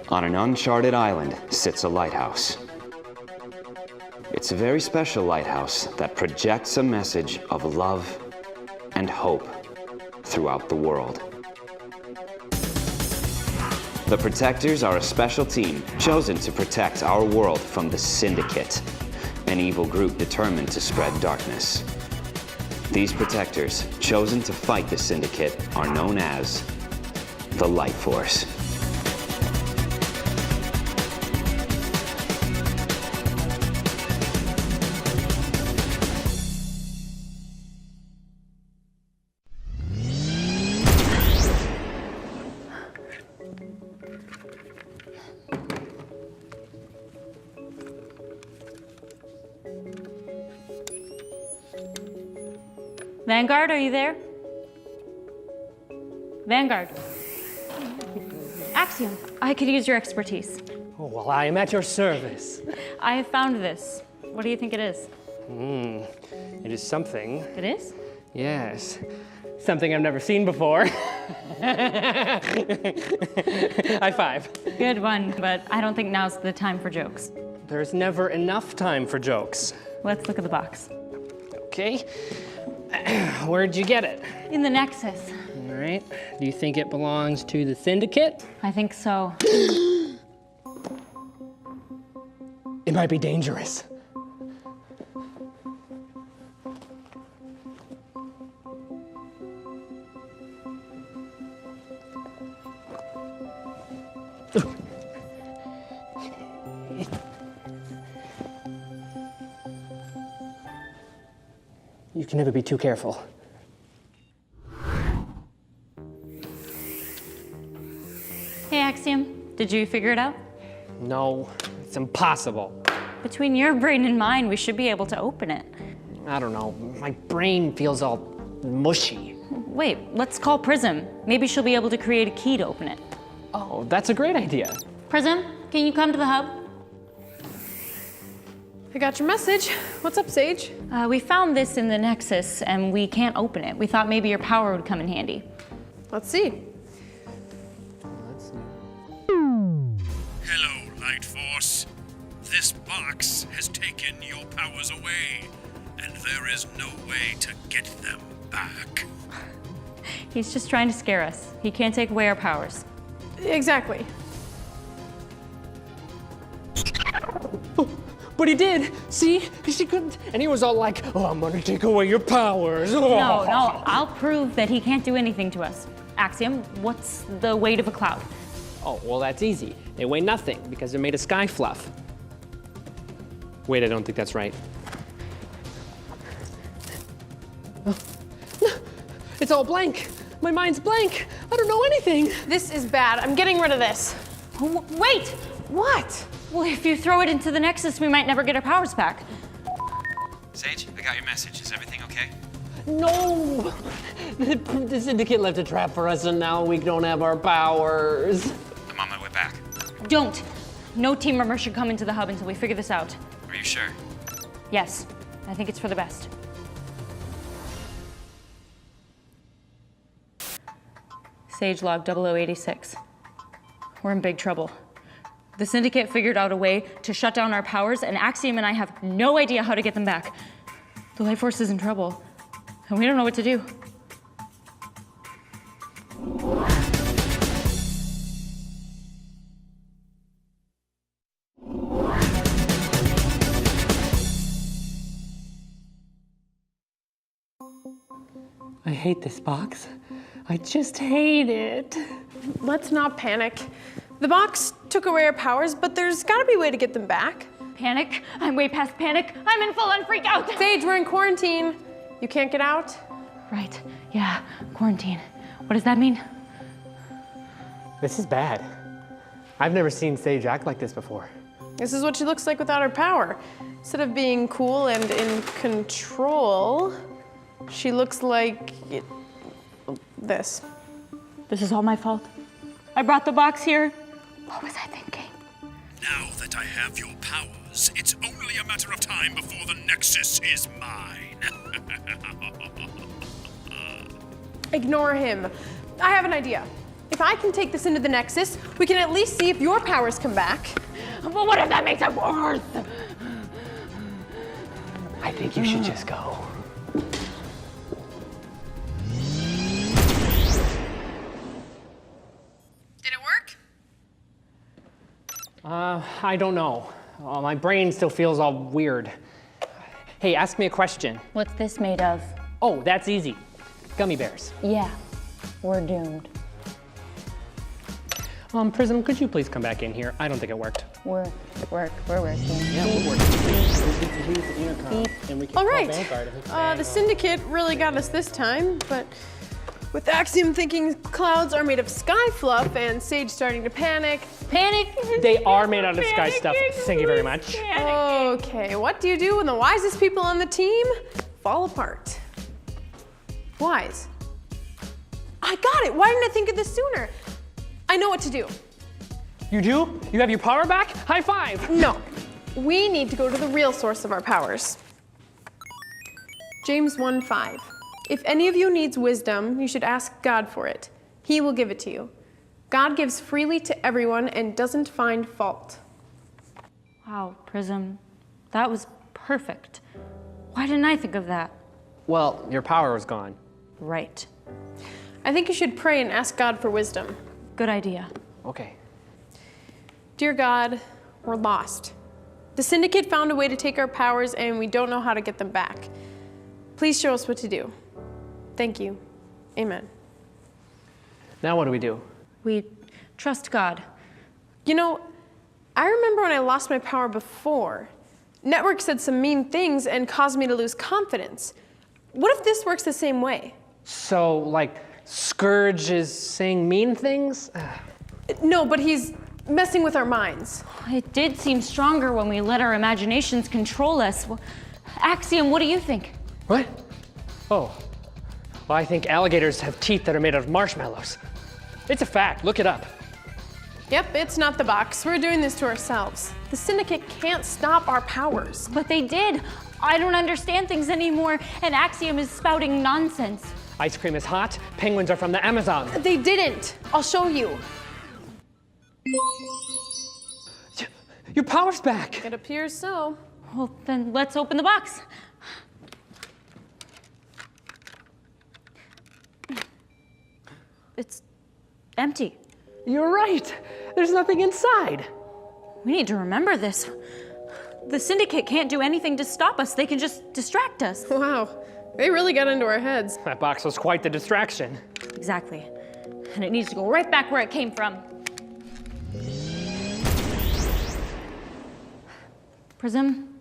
On an uncharted island sits a lighthouse. It's a very special lighthouse that projects a message of love and hope throughout the world. The Protectors are a special team chosen to protect our world from the Syndicate, an evil group determined to spread darkness. These Protectors, chosen to fight the Syndicate, are known as the Light Force. Vanguard, are you there? Vanguard. Axiom, I could use your expertise. Oh, well, I am at your service. I have found this. What do you think it is? It is something. It is? Yes. Something I've never seen before. High five. Good one, but I don't think now's the time for jokes. There's never enough time for jokes. Let's look at the box. Okay. Where'd you get it? In the Nexus. All right. Do you think it belongs to the Syndicate? I think so. It might be dangerous. You can never be too careful. Hey, Axiom, did you figure it out? No, it's impossible. Between your brain and mine, we should be able to open it. I don't know, my brain feels all mushy. Wait, let's call Prism. Maybe she'll be able to create a key to open it. Oh, that's a great idea. Prism, can you come to the hub? I got your message. What's up, Sage? We found this in the Nexus, and we can't open it. We thought maybe your power would come in handy. Let's see. Hello, Light Force. This box has taken your powers away, and there is no way to get them back. He's just trying to scare us. He can't take away our powers. Exactly. But he did, see? She couldn't, and he was all like, oh, I'm gonna take away your powers. No, I'll prove that he can't do anything to us. Axiom, what's the weight of a cloud? Oh, well, that's easy. They weigh nothing because they're made of sky fluff. Wait, I don't think that's right. Oh. No, it's all blank. My mind's blank. I don't know anything. This is bad. I'm getting rid of this. Oh, wait! What? Well, if you throw it into the Nexus, we might never get our powers back. Sage, I got your message. Is everything okay? No! The Syndicate left a trap for us, and now we don't have our powers. I'm on my way back. Don't. No team member should come into the hub until we figure this out. Are you sure? Yes, I think it's for the best. Sage log 0086. We're in big trouble. The Syndicate figured out a way to shut down our powers, and Axiom and I have no idea how to get them back. The Light Force is in trouble, and we don't know what to do. I hate this box. I just hate it. Let's not panic. The box took away our powers, but there's gotta be a way to get them back. Panic? I'm way past panic. I'm in full-on freak out. Sage, we're in quarantine. You can't get out? Right, yeah, quarantine. What does that mean? This is bad. I've never seen Sage act like this before. This is what she looks like without her power. Instead of being cool and in control, she looks like this. This is all my fault. I brought the box here. What was I thinking? Now that I have your powers, it's only a matter of time before the Nexus is mine. Ignore him. I have an idea. If I can take this into the Nexus, we can at least see if your powers come back. But what if that makes it worse? I think you should just go. Did it work? I don't know. My brain still feels all weird. Hey, ask me a question. What's this made of? Oh, that's easy. Gummy bears. Yeah, we're doomed. Prism, could you please come back in here? I don't think it worked. We're working. Yeah, we're working. All right. The Syndicate really got us this time, but with Axiom thinking clouds are made of sky fluff and Sage starting to panic. Panic? They are made out of sky stuff. Thank you very much. Okay, what do you do when the wisest people on the team fall apart? Wise. I got it. Why didn't I think of this sooner? I know what to do. You do? You have your power back? High five! No, we need to go to the real source of our powers. James 1:5. If any of you needs wisdom, you should ask God for it. He will give it to you. God gives freely to everyone and doesn't find fault. Wow, Prism, that was perfect. Why didn't I think of that? Well, your power was gone. Right. I think you should pray and ask God for wisdom. Good idea. Okay. Dear God, we're lost. The Syndicate found a way to take our powers and we don't know how to get them back. Please show us what to do. Thank you. Amen. Now what do we do? We trust God. You know, I remember when I lost my power before. Network said some mean things and caused me to lose confidence. What if this works the same way? So, like, Scourge is saying mean things? No, but he's messing with our minds. It did seem stronger when we let our imaginations control us. Axiom, what do you think? What? Oh. Well, I think alligators have teeth that are made out of marshmallows. It's a fact. Look it up. Yep, it's not the box. We're doing this to ourselves. The Syndicate can't stop our powers. But they did. I don't understand things anymore, and Axiom is spouting nonsense. Ice cream is hot. Penguins are from the Amazon. They didn't. I'll show you. Your power's back. It appears so. Well, then let's open the box. It's empty. You're right. There's nothing inside. We need to remember this. The Syndicate can't do anything to stop us. They can just distract us. Wow, they really got into our heads. That box was quite the distraction. Exactly. And it needs to go right back where it came from. Prism,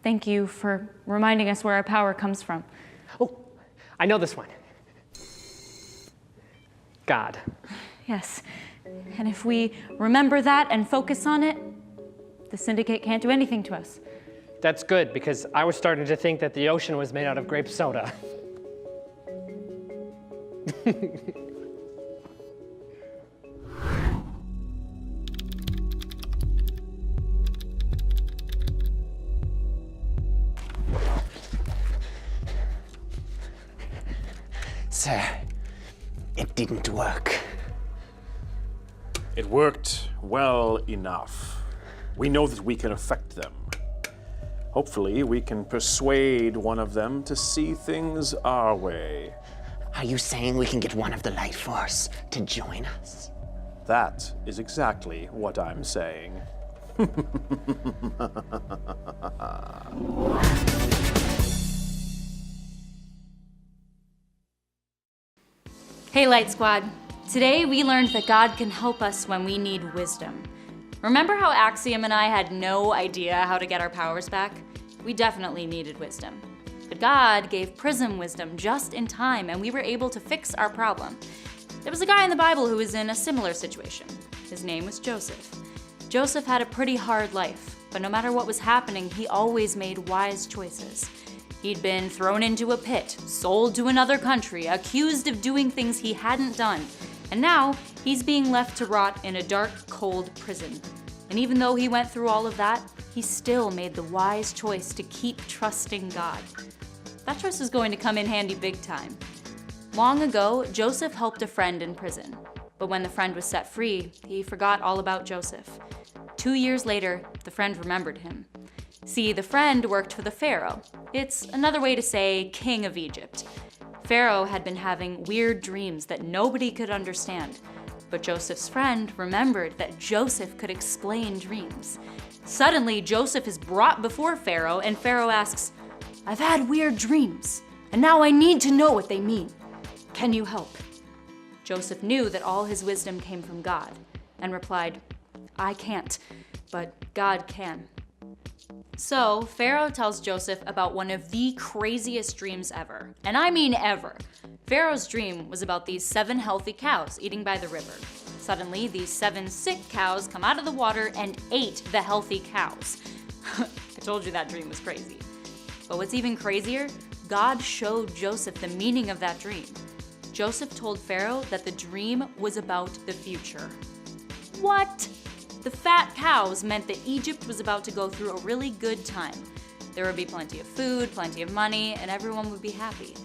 thank you for reminding us where our power comes from. Oh, I know this one. God. Yes. And if we remember that and focus on it, the Syndicate can't do anything to us. That's good, because I was starting to think that the ocean was made out of grape soda. Sir, it didn't work. It worked well enough. We know that we can affect them. Hopefully, we can persuade one of them to see things our way. Are you saying we can get one of the life force to join us? That is exactly what I'm saying. Hey, Light Squad. Today we learned that God can help us when we need wisdom. Remember how Axiom and I had no idea how to get our powers back? We definitely needed wisdom. But God gave Prism wisdom just in time, and we were able to fix our problem. There was a guy in the Bible who was in a similar situation. His name was Joseph. Joseph had a pretty hard life, but no matter what was happening, he always made wise choices. He'd been thrown into a pit, sold to another country, accused of doing things he hadn't done, and now he's being left to rot in a dark, cold prison. And even though he went through all of that, he still made the wise choice to keep trusting God. That choice is going to come in handy big time. Long ago, Joseph helped a friend in prison. But when the friend was set free, he forgot all about Joseph. 2 years later, the friend remembered him. See, the friend worked for the Pharaoh. It's another way to say king of Egypt. Pharaoh had been having weird dreams that nobody could understand. But Joseph's friend remembered that Joseph could explain dreams. Suddenly, Joseph is brought before Pharaoh, and Pharaoh asks, "I've had weird dreams, and now I need to know what they mean. Can you help?" Joseph knew that all his wisdom came from God, and replied, "I can't, but God can." So, Pharaoh tells Joseph about one of the craziest dreams ever. And I mean ever. Pharaoh's dream was about these 7 healthy cows eating by the river. Suddenly, these 7 sick cows come out of the water and ate the healthy cows. I told you that dream was crazy. But what's even crazier, God showed Joseph the meaning of that dream. Joseph told Pharaoh that the dream was about the future. What? The fat cows meant that Egypt was about to go through a really good time. There would be plenty of food, plenty of money, and everyone would be happy.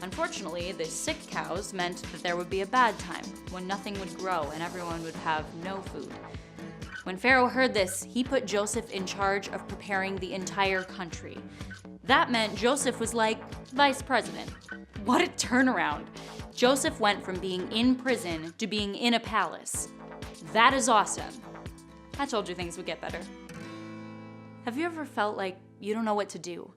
Unfortunately, the sick cows meant that there would be a bad time, when nothing would grow and everyone would have no food. When Pharaoh heard this, he put Joseph in charge of preparing the entire country. That meant Joseph was like vice president. What a turnaround! Joseph went from being in prison to being in a palace. That is awesome. I told you things would get better. Have you ever felt like you don't know what to do?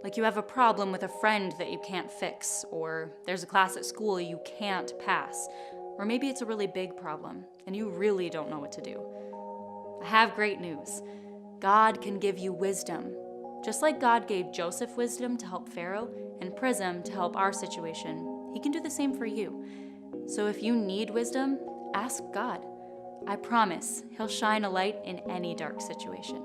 Like you have a problem with a friend that you can't fix, or there's a class at school you can't pass, or maybe it's a really big problem and you really don't know what to do. I have great news. God can give you wisdom. Just like God gave Joseph wisdom to help Pharaoh and Prism to help our situation, he can do the same for you. So if you need wisdom, ask God. I promise he'll shine a light in any dark situation.